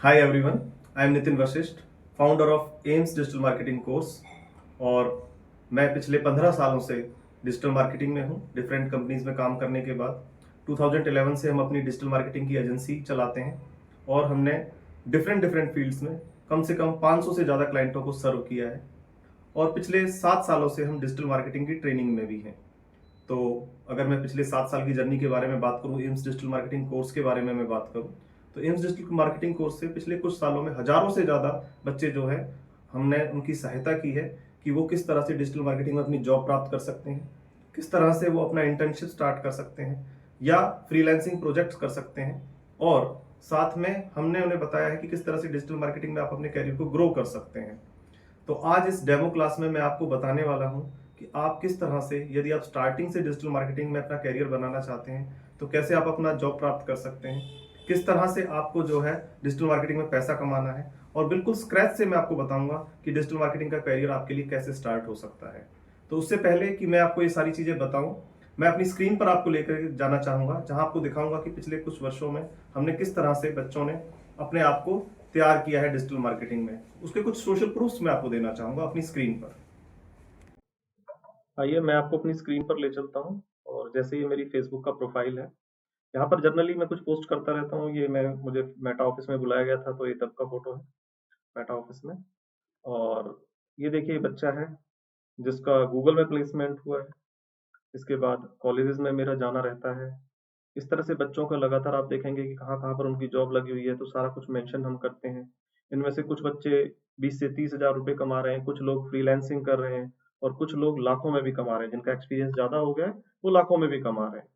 Hi everyone, I am Nitin Vashishtha, founder of AIIMS digital marketing course. और मैं पिछले 15 सालों से डिजिटल मार्केटिंग में हूँ। डिफरेंट कंपनीज में काम करने के बाद 2011 से हम अपनी डिजिटल मार्केटिंग की एजेंसी चलाते हैं और हमने डिफरेंट डिफरेंट फील्ड्स में कम से कम 500 से ज़्यादा क्लाइंटों को सर्व किया है। और पिछले 7 सालों से हम डिजिटल मार्केटिंग की ट्रेनिंग में भी हैं। तो अगर मैं पिछले 7 साल की जर्नी के बारे में बात करूं, एम्स डिजिटल मार्केटिंग कोर्स के बारे में मैं बात करूं, तो एम्स डिजिटल मार्केटिंग कोर्स से पिछले कुछ सालों में हजारों से ज़्यादा बच्चे जो है, हमने उनकी सहायता की है कि वो किस तरह से डिजिटल मार्केटिंग में अपनी जॉब प्राप्त कर सकते हैं, किस तरह से वो अपना इंटर्नशिप स्टार्ट कर सकते हैं या फ्रीलांसिंग प्रोजेक्ट्स कर सकते हैं। और साथ में हमने उन्हें बताया है कि किस तरह से डिजिटल मार्केटिंग में आप अपने कैरियर को ग्रो कर सकते हैं। तो आज इस डेमो क्लास में मैं आपको बताने वाला हूं कि आप किस तरह से, यदि आप स्टार्टिंग से डिजिटल मार्केटिंग में अपना करियर बनाना चाहते हैं, तो कैसे आप अपना जॉब प्राप्त कर सकते हैं, किस तरह से आपको जो है डिजिटल मार्केटिंग में पैसा कमाना है, और बिल्कुल स्क्रैच से मैं आपको बताऊंगा कि डिजिटल मार्केटिंग का करियर आपके लिए कैसे स्टार्ट हो सकता है। तो उससे पहले कि मैं आपको ये सारी चीजें बताऊं, मैं अपनी स्क्रीन पर आपको लेकर जाना चाहूंगा, जहां आपको दिखाऊंगा कि पिछले कुछ वर्षों में हमने किस तरह से बच्चों ने अपने आप को तैयार किया है डिजिटल मार्केटिंग में। उसके कुछ सोशल प्रूफ्स मैं आपको देना चाहूंगा अपनी स्क्रीन पर। आइए मैं आपको अपनी स्क्रीन पर ले चलता हूं। और जैसे ये मेरी फेसबुक का प्रोफाइल है, यहाँ पर जनरली मैं कुछ पोस्ट करता रहता हूँ। ये मैं मुझे मेटा ऑफिस में बुलाया गया था, तो ये तब का फोटो है मेटा ऑफिस में। और ये देखिए बच्चा है जिसका गूगल में प्लेसमेंट हुआ है। इसके बाद कॉलेजेस में मेरा जाना रहता है। इस तरह से बच्चों का लगातार आप देखेंगे कि कहाँ-कहाँ पर उनकी जॉब लगी हुई है, तो सारा कुछ मेंशन हम करते हैं। इनमें से कुछ बच्चे 20 से 30,000 रुपए कमा रहे हैं, कुछ लोग फ्रीलांसिंग कर रहे हैं और कुछ लोग लाखों में भी कमा रहे हैं। जिनका एक्सपीरियंस ज़्यादा हो गया है, वो लाखों में भी कमा रहे हैं।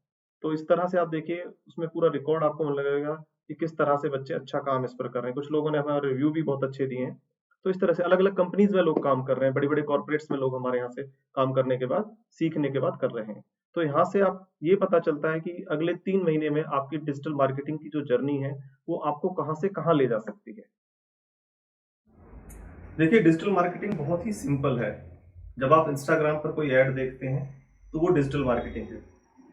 तो इस तरह से आप देखिए, उसमें पूरा रिकॉर्ड आपको मिल लगेगा कि किस तरह से बच्चे अच्छा काम इस पर कर रहे हैं। कुछ लोगों ने हमारे रिव्यू भी बहुत अच्छे दिए हैं। तो इस तरह से अलग-अलग कंपनीज़ में लोग काम कर रहे हैं, बड़ी-बड़ी कॉर्पोरेट्स में लोग हमारे यहाँ से काम करने के बाद, सीखने के बाद कर रहे हैं। तो यहाँ से आप ये पता चलता है कि अगले 3 महीने में आपकी डिजिटल मार्केटिंग की जो जर्नी है, वो आपको कहाँ से कहाँ ले जा सकती है। देखिए, डिजिटल मार्केटिंग बहुत ही सिंपल है। जब आप इंस्टाग्राम पर कोई ऐड देखते हैं, तो वो डिजिटल मार्केटिंग है।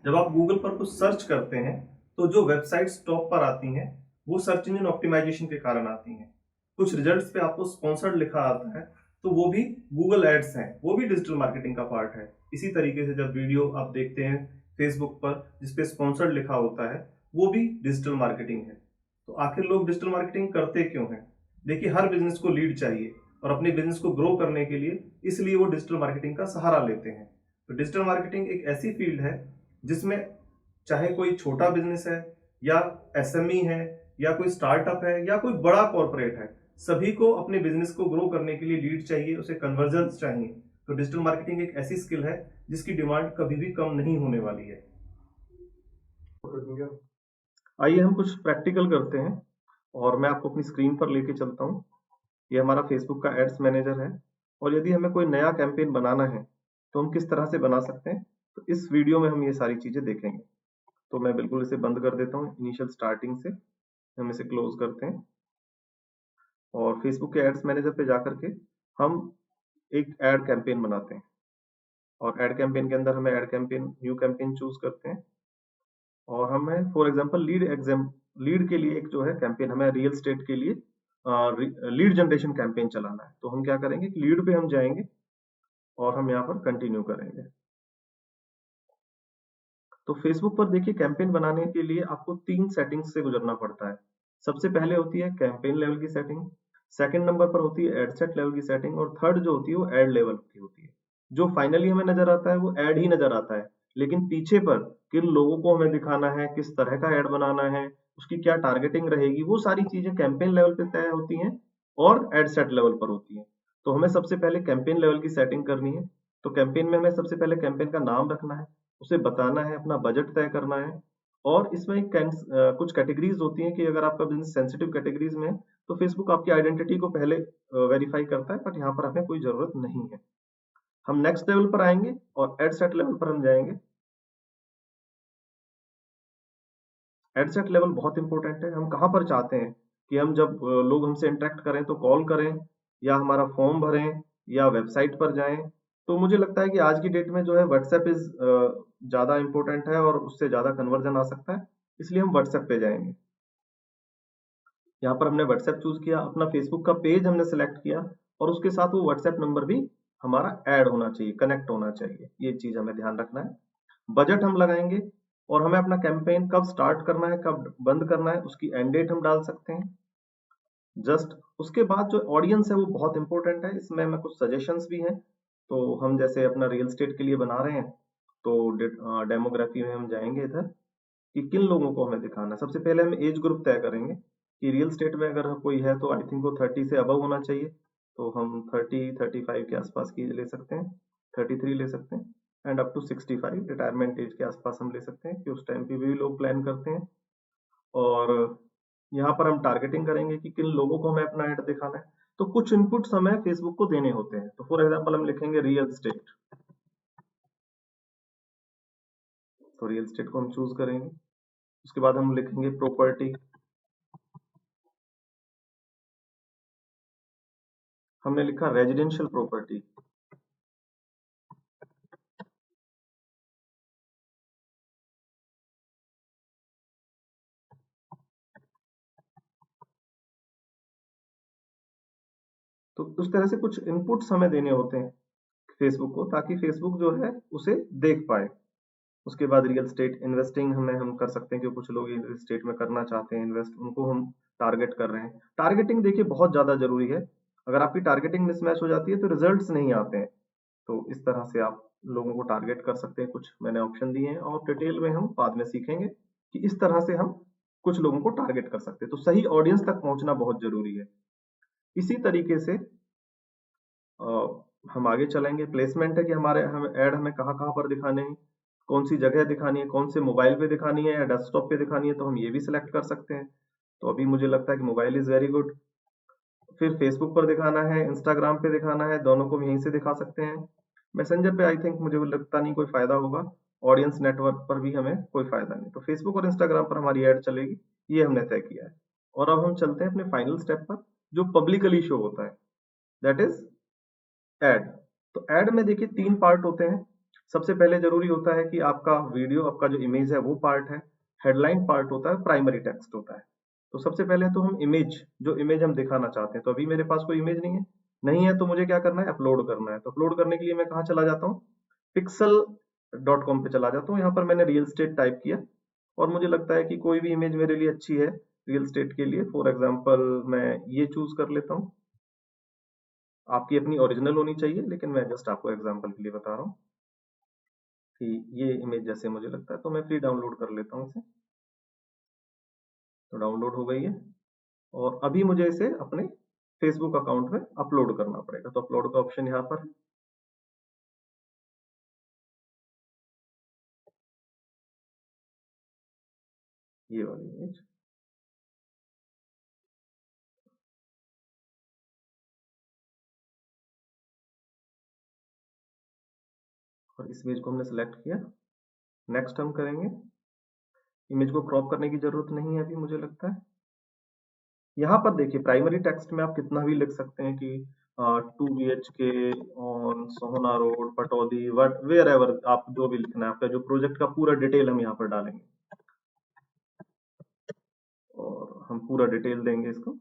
जब आप गूगल पर कुछ सर्च करते हैं, तो जो वेबसाइट्स टॉप पर आती हैं, वो सर्च इंजन ऑप्टिमाइजेशन के कारण आती हैं। कुछ रिजल्ट्स पे आपको स्पॉन्सर्ड लिखा आता है, तो वो भी गूगल एड्स हैं, वो भी डिजिटल मार्केटिंग का पार्ट है। इसी तरीके से जब वीडियो आप देखते हैं फेसबुक पर जिसपे स्पॉन्सर्ड लिखा होता है, वो भी डिजिटल मार्केटिंग है। तो आखिर लोग डिजिटल मार्केटिंग करते क्यों हैं? देखिए, हर बिजनेस को लीड चाहिए और अपने बिजनेस को ग्रो करने के लिए, इसलिए वो डिजिटल मार्केटिंग का सहारा लेते हैं। तो डिजिटल मार्केटिंग एक ऐसी फील्ड है जिसमें चाहे कोई छोटा बिजनेस है या एसएमई है या कोई स्टार्टअप है या कोई बड़ा कॉर्पोरेट है, सभी को अपने बिजनेस को ग्रो करने के लिए लीड चाहिए, उसे कन्वर्जन चाहिए। तो डिजिटल मार्केटिंग एक ऐसी स्किल है जिसकी डिमांड कभी भी कम नहीं होने वाली है। आइए हम कुछ प्रैक्टिकल करते हैं और मैं आपको अपनी स्क्रीन पर लेके चलता हूँ। ये हमारा फेसबुक का एड्स मैनेजर है। और यदि हमें कोई नया कैंपेन बनाना है, तो हम किस तरह से बना सकते हैं, तो इस वीडियो में हम ये सारी चीजें देखेंगे। तो मैं बिल्कुल इसे बंद कर देता हूँ इनिशियल स्टार्टिंग से। हम इसे क्लोज करते हैं और फेसबुक के एड्स मैनेजर पे जाकर के हम एक एड कैंपेन बनाते हैं। और एड कैंपेन के अंदर हमें ad campaign, new campaign choose करते हैं। और हमें फॉर एग्जांपल लीड के लिए एक जो है कैंपेन, हमें रियल एस्टेट के लिए लीड जनरेशन कैंपेन चलाना है। तो हम क्या करेंगे कि लीड पे हम जाएंगे और हम यहाँ पर कंटिन्यू करेंगे। तो फेसबुक पर देखिए, कैंपेन बनाने के लिए आपको 3 सेटिंग्स से गुजरना पड़ता है। सबसे पहले होती है कैंपेन लेवल की सेटिंग, सेकंड नंबर पर होती है एड सेट लेवल की सेटिंग, और थर्ड जो होती है वो एड लेवल की होती है। जो फाइनली हमें नजर आता है वो एड ही नजर आता है, लेकिन पीछे पर किन लोगों को हमें दिखाना है, किस तरह का एड बनाना है, उसकी क्या टारगेटिंग रहेगी, वो सारी चीजें कैंपेन लेवल पे तय होती हैं और एड सेट लेवल पर होती हैं। तो हमें सबसे पहले कैंपेन लेवल की सेटिंग करनी है। तो कैंपेन में हमें सबसे पहले कैंपेन का नाम रखना है, उसे बताना है, अपना बजट तय करना है। और इसमें कुछ कैटेगरीज होती हैं कि अगर आपका बिजनेस सेंसिटिव कैटेगरीज में है, तो फेसबुक आपकी आइडेंटिटी को पहले वेरीफाई करता है, बट यहाँ पर हमें कोई जरूरत नहीं है। हम नेक्स्ट लेवल पर आएंगे और एड सेट लेवल पर हम जाएंगे। एड सेट लेवल बहुत इंपॉर्टेंट है। हम कहाँ पर चाहते हैं कि हम जब लोग हमसे इंटरेक्ट करें तो कॉल करें, या हमारा फॉर्म भरें, या वेबसाइट पर जाएं। तो मुझे लगता है कि आज की डेट में जो है व्हाट्सएप इज ज्यादा इंपॉर्टेंट है और उससे ज्यादा कन्वर्जन आ सकता है, इसलिए हम व्हाट्सएप पे जाएंगे। यहाँ पर हमने व्हाट्सएप चूज किया, अपना फेसबुक का पेज हमने सेलेक्ट किया और उसके साथ वो व्हाट्सएप नंबर भी हमारा ऐड होना चाहिए, कनेक्ट होना चाहिए। ये चीज हमें ध्यान रखना है। बजट हम लगाएंगे और हमें अपना कैंपेन कब स्टार्ट करना है, कब बंद करना है, उसकी एंड डेट हम डाल सकते हैं। जस्ट उसके बाद जो ऑडियंस है वो बहुत इंपॉर्टेंट है, इसमें मैं कुछ सजेशंस भी हैं। तो हम जैसे अपना रियल एस्टेट के लिए बना रहे हैं तो डेमोग्राफी में हम जाएंगे इधर कि किन लोगों को हमें दिखाना है। सबसे पहले हम एज ग्रुप तय करेंगे कि रियल एस्टेट में अगर कोई है तो आई थिंक वो 30 से अबव होना चाहिए। तो हम 30-35 के आसपास की ले सकते हैं, 33 ले सकते हैं and up to 65 retirement age के आसपास हम ले सकते हैं कि उस टाइम पे भी लोग प्लान करते हैं। और यहाँ पर हम टारगेटिंग करेंगे कि किन लोगों को हमें अपना ऐड दिखाना है। तो कुछ इनपुट्स हमें फेसबुक को देने होते हैं। तो फॉर एग्जांपल हम लिखेंगे रियल एस्टेट, तो रियल एस्टेट को हम चूज करेंगे। उसके बाद हम लिखेंगे प्रॉपर्टी, हमने लिखा रेजिडेंशियल प्रॉपर्टी। तो उस तरह से कुछ इनपुट्स हमें देने होते हैं फेसबुक को, ताकि फेसबुक जो है उसे देख पाए। उसके बाद रियल एस्टेट इन्वेस्टिंग हमें हम कर सकते हैं कि कुछ लोग रियल एस्टेट में करना चाहते हैं इन्वेस्ट, उनको हम टारगेट कर रहे हैं। टारगेटिंग देखिए बहुत ज्यादा जरूरी है। अगर आपकी टारगेटिंग मिसमैच हो जाती है तो रिजल्ट्स नहीं आते हैं। तो इस तरह से आप लोगों को टारगेट कर सकते हैं। कुछ मैंने ऑप्शन दिए हैं और डिटेल में हम बाद में सीखेंगे कि इस तरह से हम कुछ लोगों को टारगेट कर सकते हैं। तो सही ऑडियंस तक पहुंचना बहुत जरूरी है। इसी तरीके से हम आगे चलेंगे। प्लेसमेंट है कि हमारे हम ऐड हमें कहाँ कहाँ पर दिखाने हैं, कौन सी जगह दिखानी है, कौन से मोबाइल पे दिखानी है या डेस्कटॉप पे दिखानी है, तो हम ये भी सिलेक्ट कर सकते हैं। तो अभी मुझे लगता है कि मोबाइल इज वेरी गुड। फिर फेसबुक पर दिखाना है, इंस्टाग्राम पे दिखाना है, दोनों को भी यहीं से दिखा सकते हैं। मैसेंजर पे आई थिंक मुझे लगता नहीं कोई फायदा होगा। ऑडियंस नेटवर्क पर भी हमें कोई फायदा नहीं। तो फेसबुक और इंस्टाग्राम पर हमारी ऐड चलेगी, ये हमने तय किया है। और अब हम चलते हैं अपने फाइनल स्टेप पर, जो पब्लिकली शो होता है, दैट इज ऐड। तो ऐड में देखिए 3 पार्ट होते हैं। सबसे पहले जरूरी होता है कि आपका वीडियो, आपका जो इमेज है वो पार्ट है। हेडलाइन पार्ट होता है, प्राइमरी टेक्स्ट होता है। तो सबसे पहले तो हम इमेज, जो इमेज हम दिखाना चाहते हैं, तो अभी मेरे पास कोई इमेज नहीं है तो मुझे क्या करना है, अपलोड करना है। तो अपलोड करने के लिए मैं कहाँ चला जाता हूँ, pixel.com पे चला जाता हूँ। यहाँ पर मैंने रियल स्टेट टाइप किया और मुझे लगता है कि कोई भी इमेज मेरे लिए अच्छी है रियल स्टेट के लिए। फॉर एग्जाम्पल मैं ये चूज कर लेता हूँ। आपकी अपनी ओरिजिनल होनी चाहिए, लेकिन मैं जस्ट आपको एग्जांपल के लिए बता रहा हूँ कि ये इमेज जैसे मुझे लगता है, तो मैं फ्री डाउनलोड कर लेता हूँ इसे। तो डाउनलोड हो गई है और अभी मुझे इसे अपने फेसबुक अकाउंट में अपलोड करना पड़ेगा। तो अपलोड का ऑप्शन यहाँ पर है। ये वाली इमेज, और इस इमेज को हमने सेलेक्ट किया। नेक्स्ट हम करेंगे। इमेज को क्रॉप करने की जरूरत नहीं है अभी मुझे लगता है। यहाँ पर देखिए प्राइमरी टेक्स्ट में आप कितना भी लिख सकते हैं कि 2 BHK on Sohna road Pataudi, what wherever, आप जो भी लिखना है, आपका जो प्रोजेक्ट का पूरा डिटेल हम यहाँ पर डालेंगे और हम पूरा डिटेल देंगे इसको।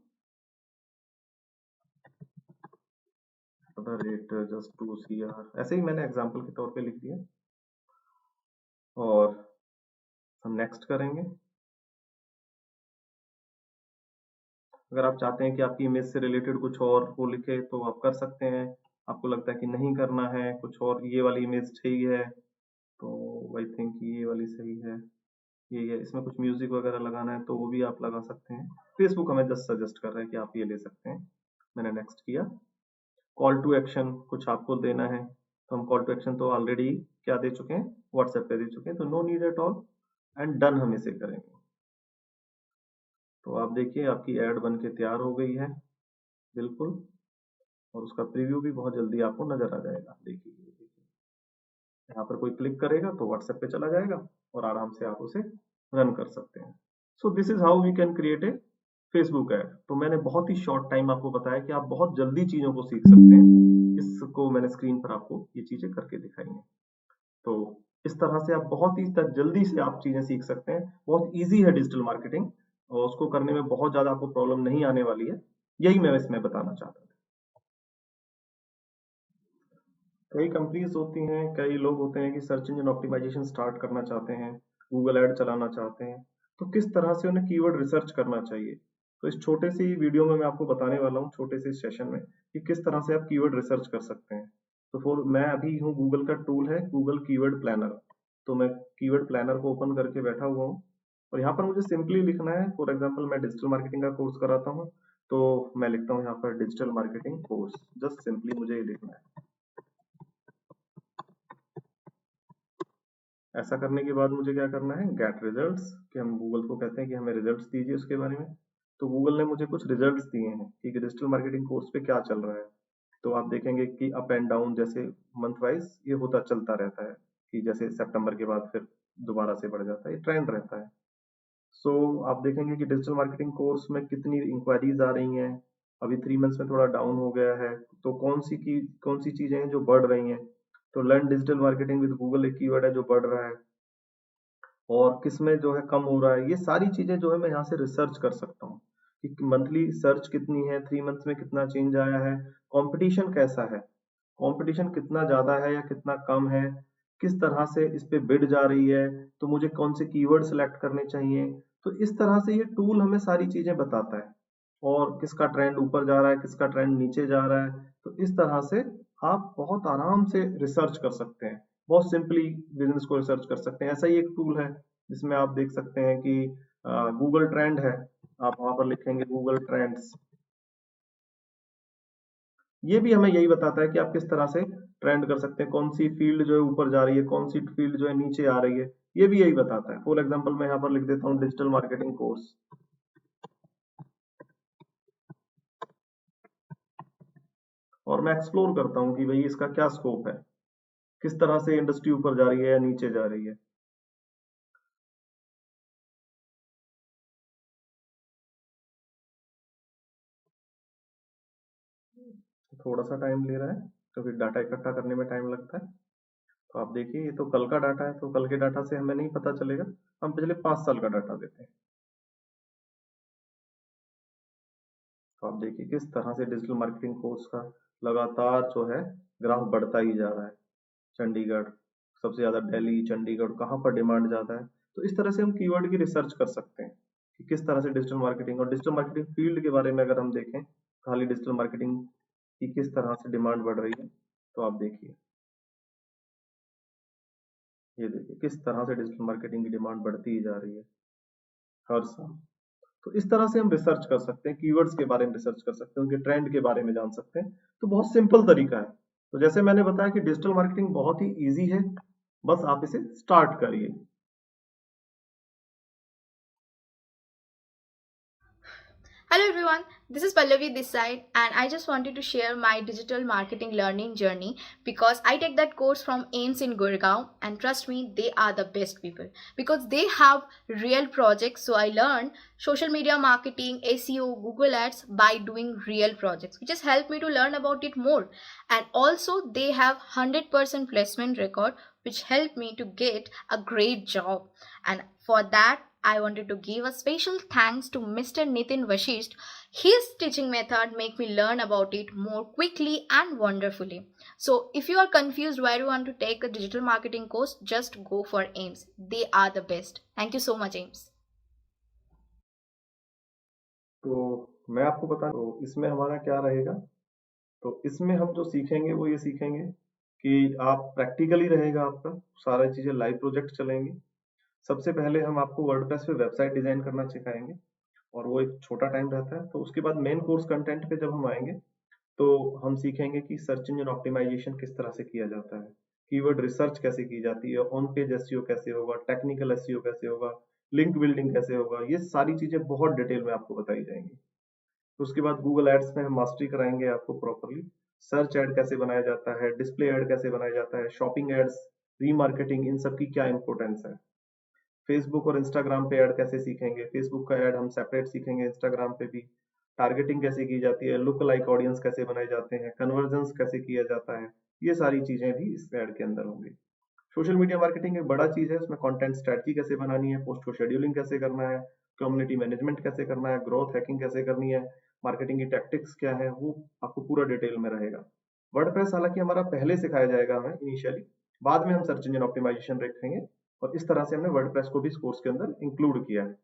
रेट जस्ट 2 CR, ऐसे ही मैंने एग्जांपल के तौर पे लिख दिया और हम नेक्स्ट करेंगे। अगर आप चाहते हैं कि आपकी इमेज से रिलेटेड कुछ और वो लिखे तो आप कर सकते हैं। आपको लगता है कि नहीं करना है, कुछ और ये वाली इमेज सही है, तो आई थिंक ये वाली सही है, ये है, इसमें कुछ म्यूजिक वगैरह लगाना है तो वो भी आप लगा सकते हैं। फेसबुक हमें जस्ट सजेस्ट कर रहा है कि आप ये ले सकते हैं। मैंने नेक्स्ट किया। कॉल टू एक्शन कुछ आपको देना है, तो हम कॉल टू एक्शन तो ऑलरेडी क्या दे चुके हैं, व्हाट्सएप पे दे चुके हैं, तो no need at all and done हम इसे करेंगे। तो आप देखिए आपकी ऐड बन के तैयार हो गई है बिल्कुल, और उसका प्रीव्यू भी बहुत जल्दी आपको नजर आ जाएगा। देखिए यहाँ पर कोई क्लिक करेगा तो व्हाट्सएप पे चला जाएगा और आराम से आप उसे रन कर सकते हैं। So this is how we can create a Facebook ad. तो मैंने बहुत ही शॉर्ट टाइम आपको बताया कि आप बहुत जल्दी चीजों को सीख सकते हैं। इसको मैंने स्क्रीन पर आपको ये चीजें करके दिखाई हैं। तो इस तरह से आप बहुत ही जल्दी से आप चीजें सीख सकते हैं। बहुत इजी है डिजिटल मार्केटिंग और उसको करने में बहुत ज़्यादा आपको प्रॉब्लम नहीं आने वाली है, यही मैं इसमें बताना चाहता था। कई कंपनीज होती हैं, कई लोग होते हैं कि सर्च इंजन ऑप्टिमाइजेशन स्टार्ट करना चाहते हैं, गूगल ऐड चलाना चाहते हैं, तो किस तरह से उन्हें कीवर्ड रिसर्च करना चाहिए। तो इस छोटे सी वीडियो में मैं आपको बताने वाला हूँ, छोटे से सेशन में, कि किस तरह से आप कीवर्ड रिसर्च कर सकते हैं। तो फॉर मैं अभी हूँ, गूगल का टूल है गूगल कीवर्ड प्लानर। तो मैं कीवर्ड प्लानर को ओपन करके बैठा हुआ हूँ, और यहाँ पर मुझे सिंपली लिखना है। फॉर एग्जाम्पल मैं डिजिटल मार्केटिंग का कोर्स कराता हूँ, तो मैं लिखता हूँ यहाँ पर digital marketing course, just simply मुझे ये लिखना है। ऐसा करने के बाद मुझे क्या करना है, गेट रिजल्ट्स, कि हम गूगल को कहते हैं कि हमें रिजल्ट्स दीजिए उसके बारे में। तो गूगल ने मुझे कुछ रिजल्ट्स दिए हैं कि डिजिटल मार्केटिंग कोर्स पे क्या चल रहा है। तो आप देखेंगे कि अप एंड डाउन, जैसे मंथ वाइज ये होता चलता रहता है, कि जैसे सितंबर के बाद फिर दोबारा से बढ़ जाता है, ये ट्रेंड रहता है। सो आप देखेंगे कि डिजिटल मार्केटिंग कोर्स में कितनी इंक्वायरीज आ रही हैं। अभी 3 मंथ्स में थोड़ा डाउन हो गया है, तो कौन सी चीजें हैं जो बढ़ रही हैं। तो learn digital marketing with Google एक कीवर्ड है जो बढ़ रहा है, और किसमें जो है कम हो रहा है। ये सारी चीजें जो है मैं यहाँ से रिसर्च कर सकता हूँ कि मंथली सर्च कितनी है, 3 मंथ्स में कितना चेंज आया है, कंपटीशन कैसा है, कंपटीशन कितना ज्यादा है या कितना कम है, किस तरह से इस पे बिड जा रही है, तो मुझे कौन से कीवर्ड सेलेक्ट करने चाहिए। तो इस तरह से ये टूल हमें सारी चीजें बताता है, और किसका ट्रेंड ऊपर जा रहा है, किसका ट्रेंड नीचे जा रहा है। तो इस तरह से आप बहुत आराम से रिसर्च कर सकते हैं, बहुत सिंपली बिजनेस को रिसर्च कर सकते हैं। ऐसा ही एक टूल है जिसमें आप देख सकते हैं कि गूगल ट्रेंड है, आप वहां पर लिखेंगे गूगल ट्रेंड्स। ये भी हमें यही बताता है कि आप किस तरह से ट्रेंड कर सकते हैं, कौन सी फील्ड जो है ऊपर जा रही है, कौन सी फील्ड जो है नीचे आ रही है। ये भी यही बताता है। फॉर एग्जांपल मैं यहाँ पर लिख देता हूँ डिजिटल मार्केटिंग कोर्स, और मैं एक्सप्लोर करता हूँ कि भाई इसका क्या स्कोप है, किस तरह से इंडस्ट्री ऊपर जा रही है या नीचे जा रही है। थोड़ा सा टाइम ले रहा है क्योंकि डाटा इकट्ठा करने में टाइम लगता है। तो आप देखिए, ये तो कल का डाटा है, तो कल के डाटा से हमें नहीं पता चलेगा, हम पिछले 5 साल का डाटा देते हैं। तो आप देखिए किस तरह से डिजिटल मार्केटिंग कोर्स का लगातार जो है ग्राफ बढ़ता ही जा रहा है। चंडीगढ़ सबसे ज्यादा, दिल्ली, चंडीगढ़, कहाँ पर डिमांड ज्यादा है। तो इस तरह से हम कीवर्ड की रिसर्च कर सकते हैं कि किस तरह से डिजिटल मार्केटिंग, और डिजिटल मार्केटिंग फील्ड के बारे में अगर हम देखें, खाली डिजिटल मार्केटिंग की किस तरह से डिमांड बढ़ रही है। तो आप देखिए, ये देखिए किस तरह से डिजिटल मार्केटिंग की डिमांड बढ़ती ही जा रही है हर साल। तो इस तरह से हम रिसर्च कर सकते हैं, कीवर्ड्स के बारे में रिसर्च कर सकते हैं, उनके ट्रेंड के बारे में जान सकते हैं। तो बहुत सिंपल तरीका है। तो जैसे मैंने बताया कि डिजिटल मार्केटिंग बहुत ही इजी है, बस आप इसे स्टार्ट करिए। Hello everyone, this is Pallavi this side, and I just wanted to share my digital marketing learning journey because I take that course from AIMS in Gurgaon, and trust me, they are the best people because they have real projects. So I learned social media marketing, SEO, Google Ads by doing real projects, which has helped me to learn about it more. And also, they have 100% placement record, which helped me to get a great job. And for that, I wanted to give a special thanks to Mr. Nitin Vashisht. His teaching method make me learn about it more quickly and wonderfully. So if you are confused where you want to take a digital marketing course, just go for AIMS. They are the best. Thank you so much, AIMS. तो मैं आपको बता, तो इसमें हमारा क्या रहेगा। तो इसमें हम जो सीखेंगे वो ये सीखेंगे कि आप प्रैक्टिकली रहेगा आपका, सारी चीजें लाइव प्रोजेक्ट चलेंगी। सबसे पहले हम आपको वर्डप्रेस पे वेबसाइट डिजाइन करना सिखाएंगे, और वो एक छोटा टाइम रहता है। तो उसके बाद मेन कोर्स कंटेंट पे जब हम आएंगे, तो हम सीखेंगे कि सर्च इंजन ऑप्टिमाइजेशन किस तरह से किया जाता है, कीवर्ड रिसर्च कैसे की जाती है, ऑन पेज एसईओ कैसे होगा, टेक्निकल एसईओ कैसे होगा, लिंक बिल्डिंग कैसे होगा। ये सारी चीजें बहुत डिटेल में आपको बताई जाएंगी। तो उसके बाद गूगल एड्स में हम मास्टरी कराएंगे आपको प्रॉपरली, सर्च एड कैसे बनाया जाता है, डिस्प्ले एड कैसे बनाया जाता है, शॉपिंग एड्स, रीमार्केटिंग, इन सब की क्या इंपॉर्टेंस है। फेसबुक और इंस्टाग्राम पे ऐड कैसे सीखेंगे, फेसबुक का ऐड हम सेपरेट सीखेंगे, इंस्टाग्राम पे भी टारगेटिंग कैसे की जाती है, लुक लाइक ऑडियंस कैसे बनाए जाते हैं, कन्वर्जन्स कैसे किया जाता है। ये सारी चीजें भी इस ऐड के अंदर होंगी। सोशल मीडिया मार्केटिंग एक बड़ा चीज़ है, उसमें कंटेंट स्ट्रैटेजी कैसे बनानी है, पोस्ट को शेड्यूलिंग कैसे करना है, कम्युनिटी मैनेजमेंट कैसे करना है, ग्रोथ हैकिंग कैसे करनी है, मार्केटिंग की टैक्टिक्स क्या है, वो आपको पूरा डिटेल में रहेगा। वर्डप्रेस हालांकि हमारा पहले सिखाया जाएगा हमें इनिशियली, बाद में हम सर्च इंजन ऑप्टिमाइजेशन रखेंगे और इस तरह से हमने वर्डप्रेस को भी इस कोर्स के अंदर इंक्लूड किया है।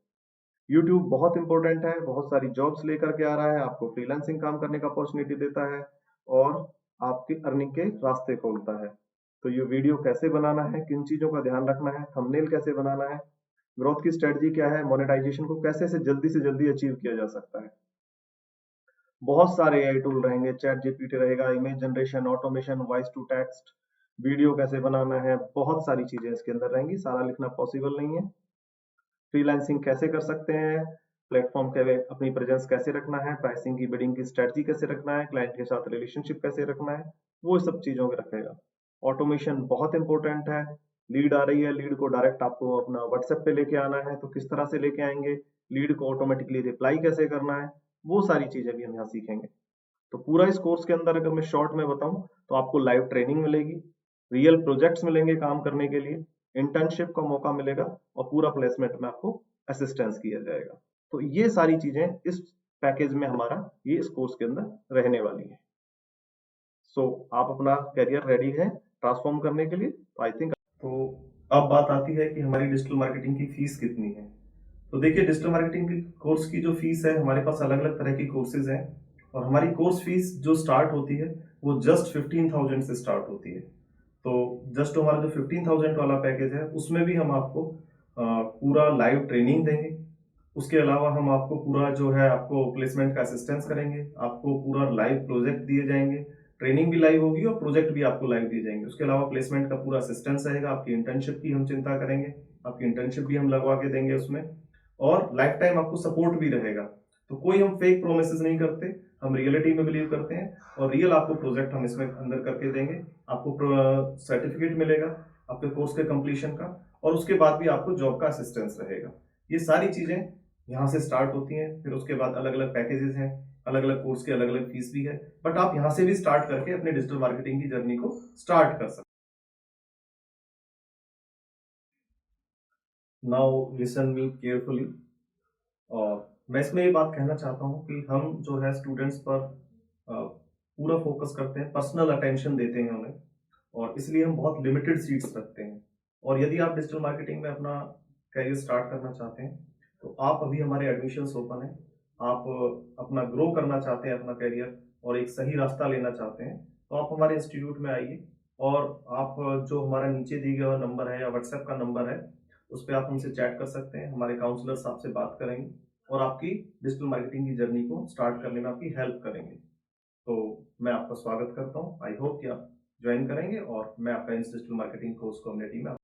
यूट्यूब बहुत इंपॉर्टेंट है, बहुत सारी जॉब्स लेकर के आ रहा है, आपको फ्रीलांसिंग काम करने का अपॉर्चुनिटी देता है और आपकी अर्निंग के रास्ते खोलता है। तो ये वीडियो कैसे बनाना है, किन चीजों का ध्यान रखना है, थंबनेल कैसे बनाना है, ग्रोथ की स्ट्रेटजी क्या है, मोनेटाइजेशन को कैसे से जल्दी अचीव किया जा सकता है। बहुत सारे एआई टूल रहेंगे, चैट जीपीटी रहेगा, image generation, automation, voice to text, video कैसे बनाना है, बहुत सारी चीजें इसके अंदर रहेंगी, सारा लिखना पॉसिबल नहीं है। फ्रीलांसिंग कैसे कर सकते हैं, प्लेटफॉर्म के अपनी प्रेजेंस कैसे रखना है, प्राइसिंग की बिडिंग की स्ट्रेटजी कैसे रखना है, क्लाइंट के साथ रिलेशनशिप कैसे रखना है, वो सब चीजों के रखेगा। ऑटोमेशन बहुत इंपॉर्टेंट है, लीड आ रही है, लीड को डायरेक्ट आपको अपना व्हाट्सएप पे लेके आना है, तो किस तरह से लेके आएंगे, लीड को ऑटोमेटिकली रिप्लाई कैसे करना है, वो सारी चीजें भी हम यहाँ सीखेंगे। तो पूरा इस कोर्स के अंदर अगर मैं शॉर्ट में बताऊं तो आपको लाइव ट्रेनिंग मिलेगी, रियल प्रोजेक्ट्स मिलेंगे काम करने के लिए, इंटर्नशिप का मौका मिलेगा और पूरा प्लेसमेंट में आपको असिस्टेंस किया जाएगा। तो ये सारी चीजें इस पैकेज में हमारा ये इस कोर्स के अंदर रहने वाली है। सो आप अपना करियर रेडी है ट्रांसफॉर्म करने के लिए, तो आई थिंक तो अब बात आती है कि हमारी डिजिटल मार्केटिंग की फीस कितनी है। तो देखिए, डिजिटल मार्केटिंग की कोर्स की जो फीस है, हमारे पास अलग अलग तरह की कोर्सेज हैं और हमारी कोर्स फीस जो स्टार्ट होती है वो जस्ट 15,000 से स्टार्ट होती है। तो जस्ट हमारा जो 15,000 वाला पैकेज है उसमें भी हम आपको पूरा लाइव ट्रेनिंग देंगे। उसके अलावा हम आपको पूरा जो है आपको प्लेसमेंट का असिस्टेंस करेंगे, आपको पूरा लाइव प्रोजेक्ट दिए जाएंगे, ट्रेनिंग भी लाइव होगी और प्रोजेक्ट भी आपको लाइव दिए जाएंगे। उसके अलावा प्लेसमेंट का पूरा असिस्टेंस रहेगा, आपकी इंटर्नशिप की हम चिंता करेंगे, आपकी इंटर्नशिप भी हम लगवा के देंगे उसमें, और लाइफ टाइम आपको सपोर्ट भी रहेगा। तो कोई हम फेक प्रोमिसेस नहीं करते, हम रियलिटी में बिलीव करते हैं और रियल आपको प्रोजेक्ट हम इसमें अंदर करके देंगे। आपको सर्टिफिकेट मिलेगा आपके कोर्स के कंप्लीशन का और उसके बाद भी आपको जॉब का असिस्टेंस रहेगा। ये सारी चीजें यहाँ से स्टार्ट होती हैं, फिर उसके बाद अलग अलग पैकेजेस हैं, अलग अलग कोर्स की अलग अलग फीस भी है, बट आप यहाँ से भी स्टार्ट करके अपने डिजिटल मार्केटिंग की जर्नी को स्टार्ट कर सकते हैं। Now listen me carefully. और मैं इसमें ये बात कहना चाहता हूँ कि हम जो है स्टूडेंट्स पर पूरा फोकस करते हैं, पर्सनल अटेंशन देते हैं उन्हें, और इसलिए हम बहुत लिमिटेड सीट्स रखते हैं। और यदि आप डिजिटल मार्केटिंग में अपना करियर स्टार्ट करना चाहते हैं तो आप अभी हमारे एडमिशन्स ओपन है, आप अपना ग्रो करना चाहते हैं अपना करियर और एक सही रास्ता लेना चाहते हैं, तो आप हमारे इंस्टीट्यूट में आइए और आप जो हमारा नीचे दिए गया नंबर है या व्हाट्सएप का नंबर है उस पर आप हमसे चैट कर सकते हैं। हमारे काउंसलर्स आपसे बात करेंगे और आपकी डिजिटल मार्केटिंग की जर्नी को स्टार्ट करने में आपकी हेल्प करेंगे। तो मैं आपका स्वागत करता हूँ, आई होप कि आप ज्वाइन करेंगे और मैं आपका इस डिजिटल मार्केटिंग कोर्स कम्युनिटी में